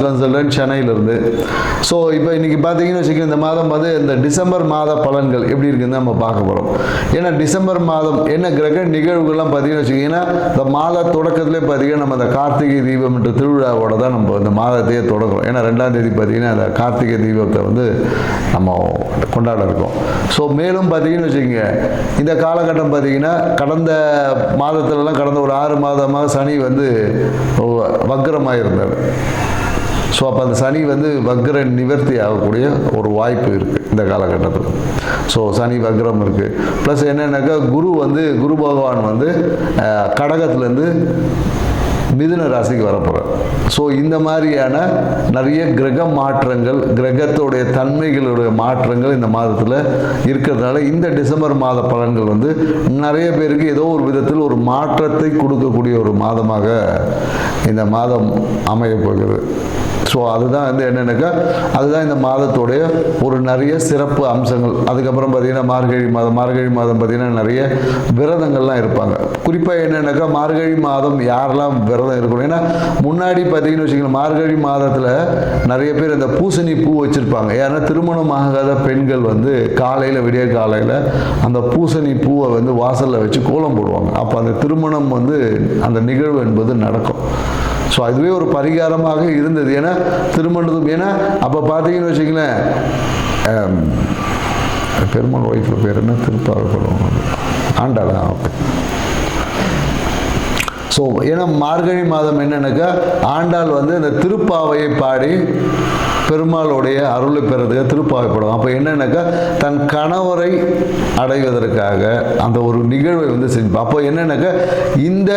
Consultant சென்னையிலிருந்து. So இப்போ இன்றைக்கி பார்த்தீங்கன்னு வச்சுக்கோங்க, இந்த மாதம் வந்து இந்த டிசம்பர் மாத பலன்கள் எப்படி இருக்குன்னு நம்ம பார்க்க போகிறோம். ஏன்னா டிசம்பர் மாதம் என்ன கிரக நிகழ்வுகள்லாம் பார்த்தீங்கன்னு வச்சுக்கிங்கன்னா, இந்த மாத தொடக்கத்திலே பார்த்தீங்கன்னா நம்ம இந்த கார்த்திகை தீபம் என்ற திருவிழாவோட தான் நம்ம இந்த மாதத்தையே தொடங்குறோம். ஏன்னா 2ஆம் தேதி பார்த்தீங்கன்னா அந்த கார்த்திகை தீபத்தை வந்து நம்ம கொண்டாட இருக்கோம். ஸோ மேலும் பார்த்தீங்கன்னு வச்சுக்கோங்க, இந்த காலகட்டம் பார்த்தீங்கன்னா கடந்த மாதத்துலலாம் கடந்த ஒரு 6 மாதமாக சனி வந்து வக்ரமாக இருந்தார். ஸோ அப்போ அந்த சனி வந்து வக்ர நிவர்த்தி ஆகக்கூடிய ஒரு வாய்ப்பு இருக்குது இந்த காலகட்டத்தில். ஸோ சனி வக்ரம் இருக்குது. ப்ளஸ் என்னென்னாக்கா குரு பகவான் வந்து கடகத்துலேருந்து மிதுன ராசிக்கு வரப்போகிறார். ஸோ இந்த மாதிரியான நிறைய கிரக மாற்றங்கள், கிரகத்துடைய தன்மைகளுடைய மாற்றங்கள் இந்த மாதத்தில் இருக்கிறதுனால இந்த டிசம்பர் மாத பலன்கள் வந்து நிறைய பேருக்கு ஏதோ ஒரு விதத்தில் ஒரு மாற்றத்தை கொடுக்கக்கூடிய ஒரு மாதமாக இந்த மாதம் அமைய போகிறது. ஸோ அதுதான் வந்து என்னென்னாக்கா அதுதான் இந்த மாதத்துடைய ஒரு நிறைய சிறப்பு அம்சங்கள். அதுக்கப்புறம் பார்த்திங்கன்னா மார்கழி மாதம் பார்த்திங்கன்னா நிறைய விரதங்கள்லாம் இருப்பாங்க. குறிப்பாக என்னென்னாக்கா மார்கழி மாதம் யாரெல்லாம் விரதம் இருக்கணும், ஏன்னா முன்னாடி பார்த்திங்கன்னு வச்சுக்கோங்க, மார்கழி மாதத்தில் நிறைய பேர் இந்த பூசணி பூ வச்சுருப்பாங்க. ஏன்னா திருமணம் ஆகாத பெண்கள் வந்து காலையில் விடிய காலையில் அந்த பூசணி பூவை வந்து வாசலில் வச்சு கோலம் போடுவாங்க. அப்போ அந்த திருமணம் வந்து அந்த நிகழ்வு என்பது நடக்கும். ஸோ அதுவே ஒரு பரிகாரமாக இருந்தது. ஏன்னா திருமணத்துக்கு ஏன்னா அப்போ பார்த்தீங்கன்னு வச்சுங்களேன், பெருமாள் ஒய்ஃபு பேர் என்ன, திருப்பாவைப்படுவாங்க, ஆண்டாளா. ஓகே. ஸோ ஏன்னா மார்கழி மாதம் என்னன்னாக்கா ஆண்டாள் வந்து இந்த திருப்பாவையை பாடி பெருமாளுடைய அருளை பெறதுக்கு திருப்பாவை படம். அப்போ என்னன்னாக்கா தன் கணவரை அடைவதற்காக அந்த ஒரு நிகழ்வை வந்து செஞ்சு. அப்போ என்னன்னாக்கா இந்த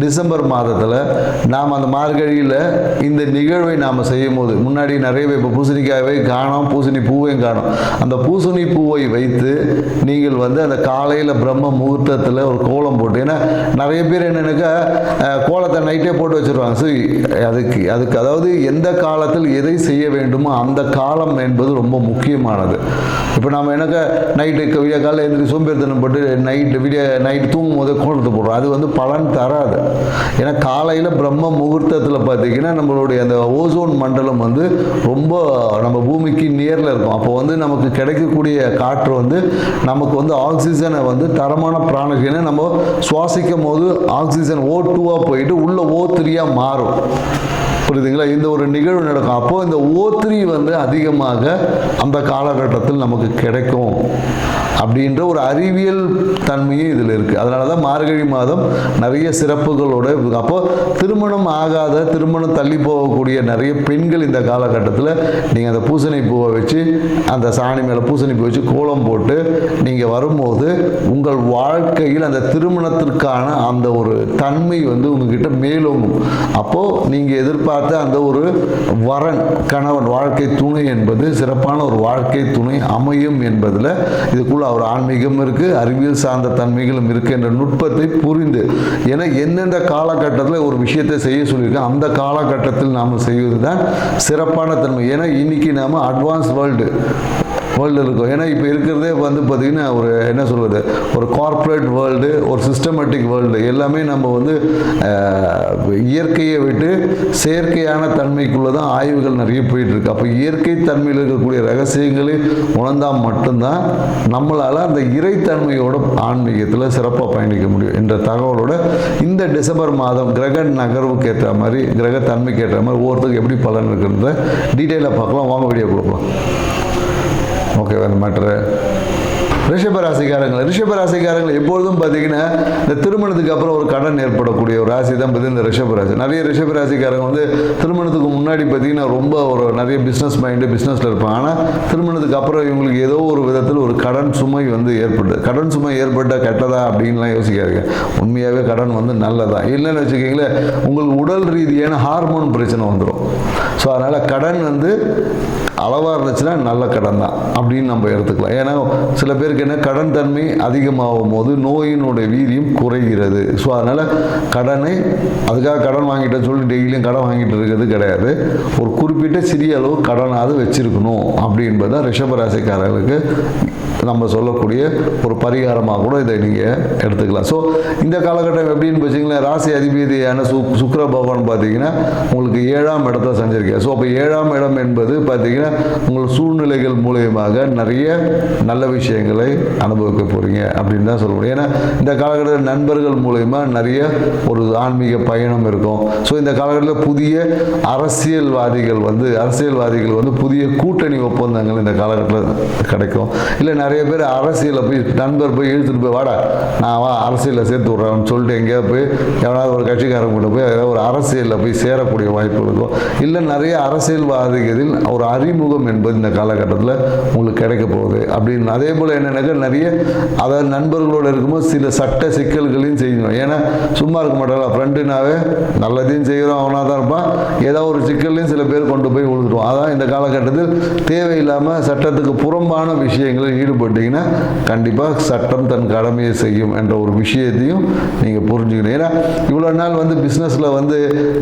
டிசம்பர் மாதத்தில் நாம் அந்த மார்கழியில் இந்த நிகழ்வை நாம் செய்யும் போது முன்னாடி நிறையவே இப்போ பூசணிக்காயை காணோம், பூசணி பூவையும் காணோம். அந்த பூசணி பூவை வைத்து நீங்கள் வந்து அந்த காலையில் பிரம்ம முகூர்த்தத்தில் ஒரு கோலம் போட்டு, ஏன்னா நிறைய பேர் என்னென்னாக்கா கோலத்தை நைட்டே போட்டு வச்சுருவாங்க. ஸோ அதுக்கு அதாவது எந்த காலத்தில் எதை செய்ய வேண்டுமோ அந்த காலம் என்பது ரொம்ப முக்கியமானது. இப்போ நம்ம என்னக்கா நைட்டு விடிய காலையில் எழுந்திரி சோம்பேறித்தனம் போட்டு நைட்டு தூங்கும் போது கோலத்தை போடுறோம். அது வந்து பலன் தராது. ஏன்னா காலையில் பிரம்ம முகூர்த்தத்தில் பார்த்தீங்கன்னா நம்மளுடைய அந்த ஓசோன் மண்டலம் வந்து ரொம்ப நம்ம பூமிக்கு நேரில் இருக்கும். அப்போ வந்து நமக்கு கிடைக்கக்கூடிய காற்று வந்து நமக்கு வந்து ஆக்சிஜனை வந்து தரமான பிராணஜனை நம்ம சுவாசிக்கும் போது ஆக்சிஜன் O2 போயிட்டு உள்ள O3 மாறும். புரியுதுங்களா? இந்த ஒரு நிகழ்வு நடக்கும். அப்போது இந்த O3 வந்து அதிகமாக அந்த காலகட்டத்தில் நமக்கு கிடைக்கும் அப்படின்ற ஒரு அறிவியல் தன்மையும் இதில் இருக்குது. அதனால தான் மார்கழி மாதம் நிறைய சிறப்புகளோடு. அப்போது திருமணம் தள்ளி போகக்கூடிய நிறைய பெண்கள் இந்த காலகட்டத்தில் நீங்கள் அந்த பூசணி பூவை வச்சு அந்த சாணி மேலே பூசணி பூ வச்சு கோலம் போட்டு நீங்கள் வரும்போது உங்கள் வாழ்க்கையில் அந்த திருமணத்திற்கான அந்த ஒரு தன்மை வந்து உங்ககிட்ட மேலோங்கும். அப்போது நீங்கள் எதிர்பார்த்த அந்த ஒரு வரன், கணவன், வாழ்க்கை துணை என்பது சிறப்பான ஒரு வாழ்க்கை துணை அமையும் என்பதில் இதுக்குள்ள ஒரு ஆன்மீகம் இருக்கு, அறிவியல் சார்ந்த தன்மைகளும் இருக்கு என்ற நுட்பத்தை புரிந்து, ஏன்னா எந்தெந்த காலகட்டத்தில் ஒரு விஷயத்தை செய்ய சொல்லியிருக்கோம் அந்த காலகட்டத்தில் நாம் செய்வது தான் சிறப்பான தன்மை. ஏன்னா இன்னைக்கு நாம் அட்வான்ஸ் வேர்ல்டு இருக்கும். ஏன்னா இப்போ இருக்கிறதே வந்து பார்த்திங்கன்னா ஒரு என்ன சொல்வது, ஒரு கார்ப்பரேட் வேர்ல்டு, ஒரு சிஸ்டமேட்டிக் வேர்ல்டு. எல்லாமே நம்ம வந்து இயற்கையை விட்டு செயற்கையான தன்மைக்குள்ளே தான் ஆய்வுகள் நிறைய போயிட்டுருக்கு. அப்போ இயற்கை தன்மையில் இருக்கக்கூடிய ரகசியங்களை உணர்ந்தால் மட்டும்தான் நம்மளால் அந்த இறைத்தன்மையோட ஆன்மீகத்தில் சிறப்பாக பயணிக்க முடியும் என்ற தகவலோட இந்த டிசம்பர் மாதம் கிரக நகர்வுக்கு ஏற்ற மாதிரி, கிரக தன்மைக்கு ஏற்ற மாதிரி ஒவ்வொருத்தருக்கு எப்படி பலன் இருக்குன்றத டீட்டெயிலாக பார்க்கலாம். வாங்க வீடியோ கொடுக்கலாம். ஓகே, அந்த மேட்ரு ரிஷபராசிக்காரங்கள் எப்பொழுதும் பார்த்தீங்கன்னா இந்த திருமணத்துக்கு அப்புறம் ஒரு கடன் ஏற்படக்கூடிய ஒரு ராசி தான் பார்த்து இந்த ரிஷபராசி. நிறைய ரிஷபராசிக்காரங்க வந்து திருமணத்துக்கு முன்னாடி பார்த்தீங்கன்னா ரொம்ப ஒரு நிறைய பிஸ்னஸ் மைண்டு, பிஸ்னஸில் இருப்பாங்க. ஆனால் திருமணத்துக்கு அப்புறம் இவங்களுக்கு ஏதோ ஒரு விதத்தில் ஒரு கடன் சுமை வந்து ஏற்படுது. கடன் சுமை ஏற்பட்டால் கெட்டதா அப்படின்லாம் யோசிக்காதீங்க. உண்மையாகவே கடன் வந்து நல்லதான். இல்லைன்னு வச்சுக்கிங்களேன், உங்களுக்கு உடல் ரீதியான ஹார்மோன் பிரச்சனை வந்துடும். ஸோ அதனால் கடன் வந்து அளவாக இருந்துச்சுன்னா நல்ல கடன் தான் அப்படின்னு நம்ம எடுத்துக்கலாம். ஏன்னா சில பேர் உங்களுக்கு என்ன கடன் தன்மை அதிகமாகும் போது நோயினுடைய வீரியம் குறைகிறது. ஸோ அதனால் கடனை அதுக்காக கடன் வாங்கிட்டேன்னு சொல்லி டெய்லியும் கடன் வாங்கிட்டு இருக்கிறது கிடையாது. ஒரு குறிப்பிட்ட சிறிய அளவு கடனாவது வச்சிருக்கணும் அப்படி என்பதுதான் ரிஷபராசிக்காரர்களுக்கு நம்ம சொல்லக்கூடிய ஒரு பரிகாரமாக கூட இதை நீங்கள் எடுத்துக்கலாம். ஸோ இந்த காலகட்டம் எப்படின்னு வச்சிங்களேன், ராசி அதிபதியான சுக்கிர பகவான் பார்த்தீங்கன்னா உங்களுக்கு 7ஆம் இடத்துல சஞ்சரிக்கார். ஸோ அப்போ 7ஆம் இடம் என்பது பார்த்தீங்கன்னா உங்கள் சூழ்நிலைகள் மூலியமாக நிறைய நல்ல விஷயங்களை அனுபவிக்க போகிறீங்க அப்படின்னு தான் சொல்ல முடியும். ஏன்னா இந்த காலகட்டத்தில் நண்பர்கள் மூலயமா நிறைய ஒரு ஆன்மீக பயணம் இருக்கும். ஸோ இந்த காலகட்டத்தில் புதிய அரசியல்வாதிகள் வந்து புதிய கூட்டணி ஒப்பந்தங்கள் இந்த காலகட்டத்தில் கிடைக்கும். இல்லை நிறைய பேர் அரசியலில் போய் நண்பர் போய் இழுத்துட்டு போய் வாடா நான் அரசியலில் சேர்த்து விட்றேன்னு சொல்லிட்டு எங்கேயாவது போய் எவனாவது ஒரு கட்சிக்காரங்க கூட போய் ஏதாவது ஒரு அரசியலில் போய் சேரக்கூடிய வாய்ப்பு இருக்கும். இல்லை நிறைய அரசியல்வாதிகளில் ஒரு அறிமுகம் என்பது இந்த காலகட்டத்தில் உங்களுக்கு கிடைக்க போகுது அப்படின்னு. அதே போல் என்னென்னாக்கா நிறைய அதாவது நண்பர்களோடு இருக்கும்போது சில சட்ட சிக்கல்களையும் செய்யணும். ஏன்னா சும்மா இருக்க மாட்டாங்க, ஃப்ரெண்டுனாவே நல்லதையும் செய்கிறோம் அவனாக தான் இருப்பான், ஏதாவது ஒரு சிக்கல்லையும் சில பேர் கொண்டு போய் விழுந்துருவோம். அதான் இந்த காலகட்டத்தில் தேவையில்லாமல் சட்டத்துக்கு புறம்பான விஷயங்களில் ஈடுபட்டீங்கன்னா கண்டிப்பாக சட்டம் தன் கடமையை செய்யும் என்ற ஒரு விஷயத்தையும் நீங்கள் புரிஞ்சுக்கணும். ஏன்னா இவ்வளோ நாள் வந்து பிஸ்னஸில் வந்து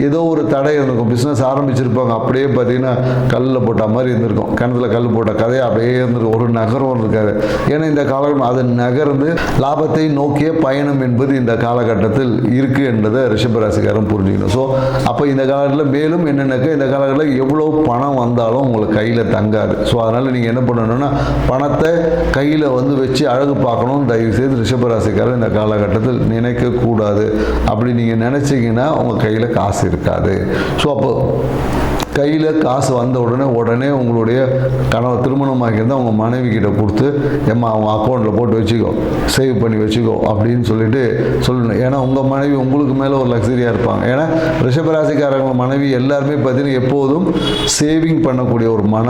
ஏதோ ஒரு தடை இருந்திருக்கும். பிஸ்னஸ் ஆரம்பிச்சிருப்பாங்க, அப்படியே பார்த்தீங்கன்னா கல்லில் போட்ட மாதிரி இருந்திருக்கும், கிணத்துல கல் போட்ட கதையை அப்படியே இருந்திருக்கும், ஒரு நகரம் இருக்காது. ஏன்னா இந்த காலகட்டம் அது நகர்ந்து லாபத்தை நோக்கிய பயணம் என்பது இந்த காலகட்டத்தில் இருக்குது என்பதை ரிஷபராசிக்காரன் புரிஞ்சுக்கணும். ஸோ அப்போ இந்த காலகட்டத்தில் மேலும் என்னென்னாக்கா இந்த காலகட்டத்தில் எவ்வளோ பணம் வந்தாலும் உங்களுக்கு கையில் தங்காது. ஸோ அதனால் நீங்கள் என்ன பண்ணணும்னா பணத்தை கையில் வந்து வச்சு அழகு பார்க்கணும் தயவுசெய்து ரிஷபராசிக்காரர் இந்த காலகட்டத்தில் நினைக்கக்கூடாது. அப்படி நீங்கள் நினச்சிங்கன்னா உங்கள் கையில் காசு இருக்காது. ஸோ அப்போ கையில் காசு வந்த உடனே உங்களுடைய கணவர் திருமணமாக இருந்தால் உங்கள் மனைவி கிட்ட கொடுத்து ஏம்மா அவங்க அக்கௌண்ட்டில் போட்டு வச்சுக்கோ, சேவ் பண்ணி வச்சுக்கோ அப்படின்னு சொல்லிட்டு சொல்லணும். ஏன்னா உங்கள் மனைவி உங்களுக்கு மேலே ஒரு லக்ஸரியாக இருப்பாங்க. ஏன்னா ரிஷபராசிக்காரங்க மனைவி எல்லாருமே பார்த்தீங்கன்னா எப்போதும் சேவிங் பண்ணக்கூடிய ஒரு மன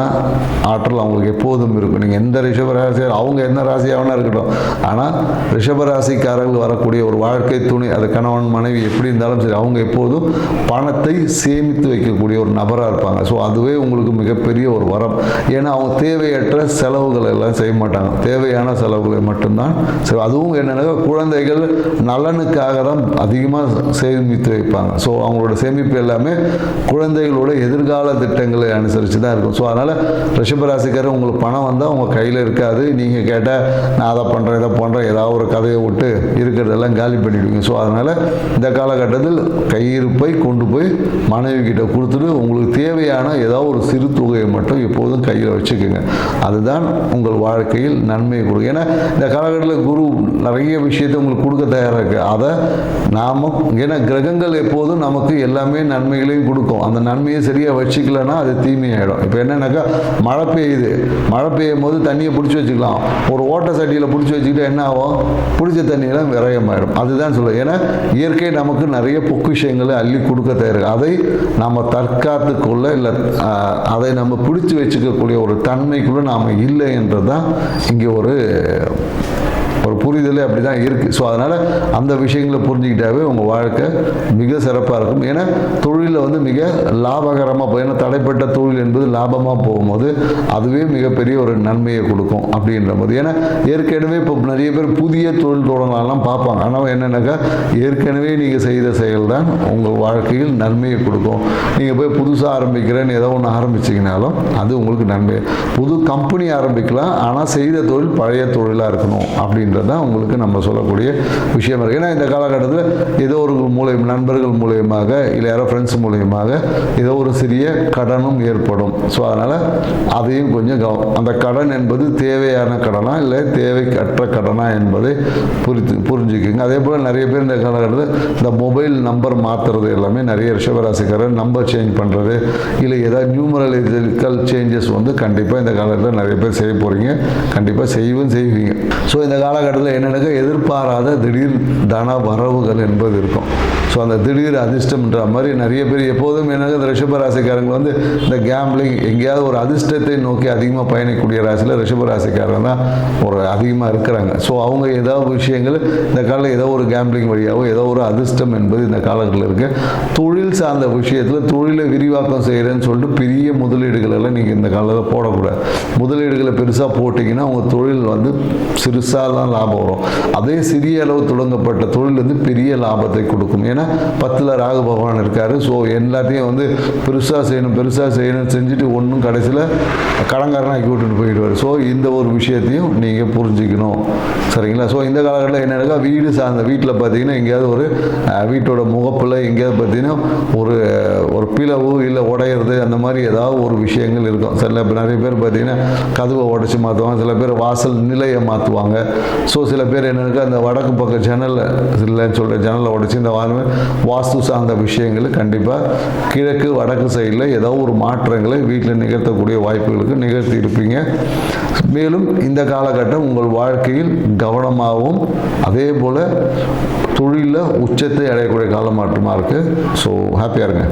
ஆற்றல் அவங்களுக்கு எப்போதும் இருக்கும். நீங்கள் எந்த ரிஷபராசியார் அவங்க என்ன ராசியாகனா இருக்கட்டும், ஆனால் ரிஷபராசிக்காரர்கள் வரக்கூடிய ஒரு வாழ்க்கை துணை அது கணவன் மனைவி எப்படி இருந்தாலும் சரி அவங்க எப்போதும் பணத்தை சேமித்து வைக்கக்கூடிய ஒரு நபராக இருப்பாங்க. ஸோ அதுவே உங்களுக்கு மிகப்பெரிய ஒரு வரம். ஏன்னா அவங்க தேவையற்ற செலவுகள் எல்லாம் செய்ய மாட்டாங்க, தேவையான செலவுகளை மட்டும்தான். சரி, அதுவும் என்னென்னா குழந்தைகள் நலனுக்காக தான் அதிகமாக சேமித்து வைப்பாங்க. ஸோ அவங்களோட சேமிப்பு எல்லாமே குழந்தைகளோட எதிர்கால திட்டங்களை அனுசரித்து தான் இருக்கும். ஸோ அதனால் ரிஷபராசிக்காரர் உங்களுக்கு பணம் வந்தால் உங்கள் கையில் இருக்காது. நீங்கள் கேட்டால் நான் அதை பண்ணுறேன் இதை பண்ணுறேன் ஏதாவது ஒரு கதையை விட்டு இருக்கிறதெல்லாம் காலி பண்ணிவிடுவீங்க. ஸோ அதனால் இந்த காலகட்டத்தில் கையிருப்பை கொண்டு போய் மனைவி கிட்ட கொடுத்துட்டு உங்களுக்கு தேவையான ஏதாவது ஒரு சிறு தொகையை மட்டும் எப்போதும் கையில் வச்சுக்கோங்க. அதுதான் உங்கள் வாழ்க்கையில் நன்மையை கொடுக்கும். ஏன்னா இந்த காலகட்டத்தில் குரு நிறைய விஷயத்தை உங்களுக்கு கொடுக்க தயாராக இருக்குது. அதை நாம் ஏன்னா கிரகங்கள் எப்போதும் நமக்கு எல்லாமே நன்மைகளையும் கொடுக்கும். அந்த நன்மையை சரியாக வச்சுக்கலன்னா அது தீமையாயிடும். இப்போ என்னன்னாக்கா மழை பெய்யும் போது தண்ணியை பிடிச்சி வச்சுக்கலாம், ஒரு ஓட்ட சட்டியில் பிடிச்சி வச்சுக்கிட்டு என்ன ஆகும், பிடிச்ச தண்ணியெல்லாம் விரயமாயிடும். அதுதான் சொல்லுவேன். ஏன்னா இயற்கை நமக்கு நிறைய பொக்கிஷங்களை அள்ளி கொடுக்க தயார். அதை நம்ம தற்காத்துக்குள்ள இல்லை அதை நம்ம பிடிச்சி வச்சுக்கக்கூடிய ஒரு தன்மைக்குள்ள நாம் இல்லை என்றுதான் இங்கே ஒரு புரிதலே அப்படி தான் இருக்குது. ஸோ அதனால் அந்த விஷயங்களை புரிஞ்சுக்கிட்டாவே உங்கள் வாழ்க்கை மிக சிறப்பாக இருக்கும். ஏன்னா தொழிலில் வந்து மிக லாபகரமாக போகும். ஏன்னா தடைப்பட்ட தொழில் என்பது லாபமாக போகும்போது அதுவே மிகப்பெரிய ஒரு நன்மையை கொடுக்கும் அப்படின்ற போது. ஏன்னா ஏற்கனவே இப்போ நிறைய பேர் புதிய தொழில் தொடங்கலாம் பார்ப்பாங்க. ஆனால் என்னென்னாக்கா ஏற்கனவே நீங்கள் செய்த செயல் தான் உங்கள் வாழ்க்கையில் நன்மையை கொடுக்கும். நீங்கள் போய் புதுசாக ஆரம்பிக்கிறேன்னு ஏதோ ஒன்று ஆரம்பிச்சிங்கனாலும் அது உங்களுக்கு நன்மை. புது கம்பெனி ஆரம்பிக்கலாம், ஆனால் செய்த தொழில் பழைய தொழிலாக இருக்கணும் அப்படின்றது தான் உங்களுக்கு நம்ம சொல்லக்கூடிய விஷயம் இருக்குது. ஏன்னா இந்த காலகட்டத்தில் ஏதோ ஒரு நண்பர்கள் மூலியமாக இல்லை யாரோ ஃப்ரெண்ட்ஸ் மூலியமாக ஏதோ ஒரு சிறிய கடனும் ஏற்படும். ஸோ அதனால் அதையும் கொஞ்சம் அந்த கடன் என்பது தேவையான கடனா இல்லை தேவைக்கற்ற கடனா என்பதை புரிஞ்சுக்குங்க. அதே போல் நிறைய பேர் இந்த காலகட்டத்தில் இந்த மொபைல் நம்பர் மாற்றுறது எல்லாமே நிறைய ரிஷபராசிக்காரர் நம்பர் சேஞ்ச் பண்ணுறது இல்லை ஏதாவது நியூமரலிக்கல் சேஞ்சஸ் வந்து கண்டிப்பாக இந்த காலகட்டத்தில் நிறைய பேர் செய்ய போகிறீங்க, கண்டிப்பாக செய்வீங்க. ஸோ இந்த கால காலகட்டத்தில் என்னென்ன எதிர்பாராத திடீர் தன வரவுகள் என்பது இருக்கும். ஸோ அந்த திடீர் அதிர்ஷ்டம்ன்ற மாதிரி நிறைய பேர் எப்போதும் என்னங்க இந்த ரிஷபராசிக்காரங்க வந்து இந்த கேம்பிளிங் எங்கேயாவது ஒரு அதிர்ஷ்டத்தை நோக்கி அதிகமாக பயணிக்கக்கூடிய ராசியில் ரிஷபராசிக்காரங்க தான் ஒரு அதிகமாக இருக்கிறாங்க. ஸோ அவங்க ஏதாவது விஷயங்கள் இந்த காலத்தில் ஏதோ ஒரு கேம்பிளிங் வழியாகவோ ஏதோ ஒரு அதிர்ஷ்டம் என்பது இந்த காலத்தில் இருக்குது. தொழில் சார்ந்த விஷயத்தில் தொழிலை விரிவாக்கம் செய்கிறேன்னு சொல்லிட்டு பெரிய முதலீடுகள் எல்லாம் நீங்கள் இந்த காலத்தில் போடக்கூடாது. முதலீடுகளை பெருசாக போட்டிங்கன்னா உங்கள் தொழில் வந்து சிறுசாக தான் லாபம் வரும். அதே சிறிய அளவு தொடங்கப்பட்ட தொழில் வந்து பெரிய லாபத்தை கொடுக்கும். ஏன்னா 10ல் ராகு பகவான் இருக்காரு. ஸோ எல்லாத்தையும் வந்து பெருசாக செய்யணும் செஞ்சுட்டு ஒன்றும் கடைசியில் கடங்காரனாக்கி விட்டுட்டு போயிடுவார். ஸோ இந்த ஒரு விஷயத்தையும் நீங்கள் புரிஞ்சுக்கணும், சரிங்களா? ஸோ இந்த காலகட்டத்தில் என்னென்னா வீடு சார்ந்த வீட்டில் பார்த்தீங்கன்னா எங்கேயாவது ஒரு வீட்டோட முகப்பில் எங்கேயாவது பார்த்தீங்கன்னா ஒரு பிளவு இல்லை உடையிறது அந்த மாதிரி ஏதாவது ஒரு விஷயங்கள் இருக்கும். சில நிறைய பேர் பார்த்தீங்கன்னா கதவை உடைச்சி மாற்றுவாங்க, சில பேர் வாசல் நிலையை மாற்றுவாங்க. ஸோ சில பேர் என்னென்னா அந்த வடக்கு பக்கம் ஜன்னலை இல்லைன்னு சொல்கிற ஜன்னலை உடைச்சி இந்த வாஸ்து சார்ந்த விஷயங்கள் கண்டிப்பாக கிழக்கு வடக்கு சைடில் ஏதோ ஒரு மாற்றங்களை வீட்டில் நிகழ்த்தக்கூடிய வாய்ப்புகளுக்கு நிகழ்த்தி இருப்பீங்க. மேலும் இந்த காலகட்டம் உங்கள் வாழ்க்கையில் கவனமாகவும் அதே போல் தொழிலில் உச்சத்தை அடையக்கூடிய காலமாற்றமாக இருக்குது. ஸோ ஹாப்பியாக இருங்க.